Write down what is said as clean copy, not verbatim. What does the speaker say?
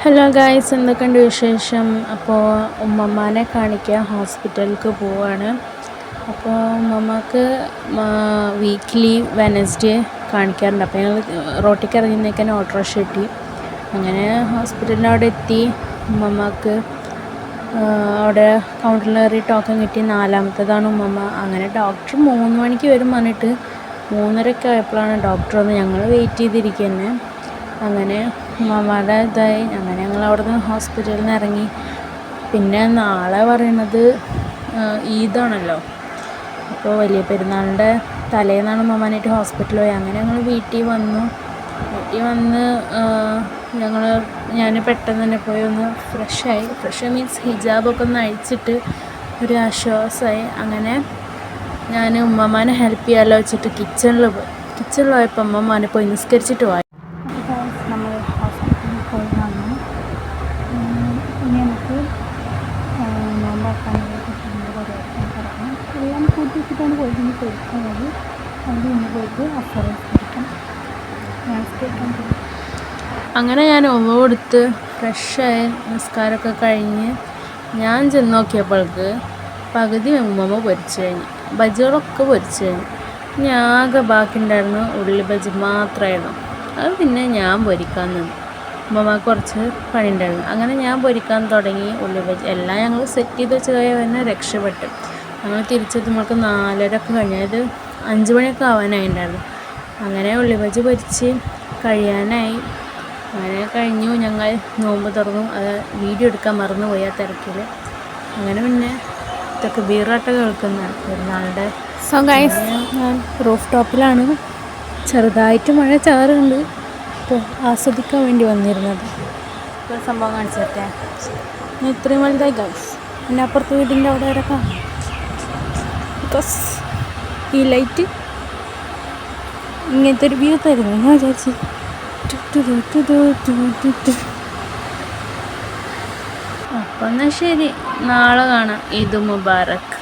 Hello guys, എന്തൊക്കെയുണ്ട് വിശേഷം? അപ്പോൾ ഉമ്മമ്മാനെ കാണിക്കാൻ ഹോസ്പിറ്റലിലേക്ക് പോവാണ്. അപ്പോൾ ഉമ്മമ്മക്ക് വീക്ക്ലി വെനസ്ഡേ കാണിക്കാറുണ്ട്. അപ്പോൾ ഞങ്ങൾ റോട്ടിലേക്ക് ഇറങ്ങുന്നേക്കാൻ ഓട്ടോറിക്ഷ കിട്ടി. അങ്ങനെ ഹോസ്പിറ്റലിൻ്റെ അവിടെ എത്തി. ഉമ്മമ്മക്ക് അവിടെ കൗണ്ടറിൽ കയറി ടോക്കൺ കിട്ടി. 4ാമത്തേതാണ് ഉമ്മമ്മ. അങ്ങനെ ഡോക്ടർ 3 മണിക്ക് വരും പറഞ്ഞിട്ട് 3:30 ആയപ്പോഴാണ് ഡോക്ടർ വന്ന്. ഞങ്ങൾ വെയിറ്റ് ചെയ്തിരിക്കുക തന്നെ. അങ്ങനെ ഉമ്മമ്മയുടെ ഇതായി. അങ്ങനെ ഞങ്ങൾ അവിടെ നിന്ന് ഹോസ്പിറ്റലിൽ നിന്ന് ഇറങ്ങി. പിന്നെ നാളെ പറയണത് ഈദാണല്ലോ. അപ്പോൾ വലിയ പെരുന്നാളിൻ്റെ തലേന്നാണ് ഉമ്മമ്മനായിട്ട് ഹോസ്പിറ്റലിൽ പോയി. അങ്ങനെ ഞങ്ങൾ വീട്ടിൽ വന്ന് ഞാൻ പെട്ടെന്ന് തന്നെ പോയി ഒന്ന് ഫ്രഷ് മീൻസ് ഹിജാബൊക്കെ ഒന്ന് അഴിച്ചിട്ട് ഒരു ആശ്വാസമായി. അങ്ങനെ ഞാൻ ഉമ്മമ്മനെ ഹെൽപ്പ് ചെയ്യാമല്ലോ വെച്ചിട്ട് കിച്ചണിൽ പോയപ്പോൾ ഉമ്മമ്മനെ പോയി നിസ്കരിച്ചിട്ട് പോയി. നമ്മൾ ഹോസ്പിറ്റലിൽ പോയി വന്നു. ഇനി നമുക്ക് നോമ്പാക്കാനായിട്ട് പറഞ്ഞു. എല്ലാം കൂട്ടിയിട്ടാണ് പോയിട്ട് കഴിക്കുന്നത്. അതിൽ ഇന്ന് പോയിട്ട് അസറിക്കാം. അങ്ങനെ ഞാൻ ഒന്നുകൊടുത്ത് ഫ്രഷായി നിസ്കാരമൊക്കെ കഴിഞ്ഞ് ഞാൻ ചെന്ന് നോക്കിയപ്പോൾക്ക് പകുതി ഉമ്മമ്മ പൊരിച്ചു കഴിഞ്ഞു. ബജികളൊക്കെ പൊരിച്ചു കഴിഞ്ഞു. ഇനി ആകെ ബാക്കി ഉണ്ടായിരുന്നു ഉള്ളി ബജി മാത്രമായിരുന്നു. അത് പിന്നെ ഞാൻ പൊരിക്കാൻ നിന്നു. ഉമ്മമ്മക്ക് കുറച്ച് പണി ഉണ്ടായിരുന്നു. അങ്ങനെ ഞാൻ പൊരിക്കാൻ തുടങ്ങി. ഉള്ളി ബജി എല്ലാം ഞങ്ങൾ സെറ്റ് ചെയ്ത് വെച്ച് കഴിയാൻ തന്നെ രക്ഷപ്പെട്ടു. ഞങ്ങൾ തിരിച്ചെത്തുമ്പോൾക്ക് 4:30 ഒക്കെ കഴിഞ്ഞു. അതായത് 5 മണിയൊക്കെ ആവാനായിട്ടുണ്ടായിരുന്നു. അങ്ങനെ ഉള്ളി ബജി പൊരിച്ച് കഴിയാനായി. അങ്ങനെ കഴിഞ്ഞു. ഞങ്ങൾ നോമ്പ് തുറന്നു. അത് വീഡിയോ എടുക്കാൻ മറന്നുപോയി ആ തിരക്കിൽ. അങ്ങനെ പിന്നെ ഇതൊക്കെ ബീറാട്ട കേൾക്കുന്നതാണ് പെരുന്നാളുടെ. സോ ഗൈസ്, ഞാൻ റൂഫ് ടോപ്പിലാണ്. ചെറുതായിട്ട് മഴ ചാറുണ്ട്. അപ്പോൾ ആസ്വദിക്കാൻ വേണ്ടി വന്നിരുന്നത്. ഇപ്പോൾ സംഭവം കാണിച്ചു തരട്ടെ. ഞാൻ ഇത്രയും വലുതായി ഗൈസ്. എൻ്റെ അപ്പുറത്ത് വീടിൻ്റെ അവിടെ വരെ കാണാം. ബിക്കോസ് ഈ ലൈറ്റ് ഇങ്ങനത്തെ ഒരു വ്യൂ തരുന്നു. ഞാൻ വിചാരിച്ചു അപ്പോൾ എന്നാൽ ശരി, നാളെ കാണാം. ഈദ് മുബാറക്.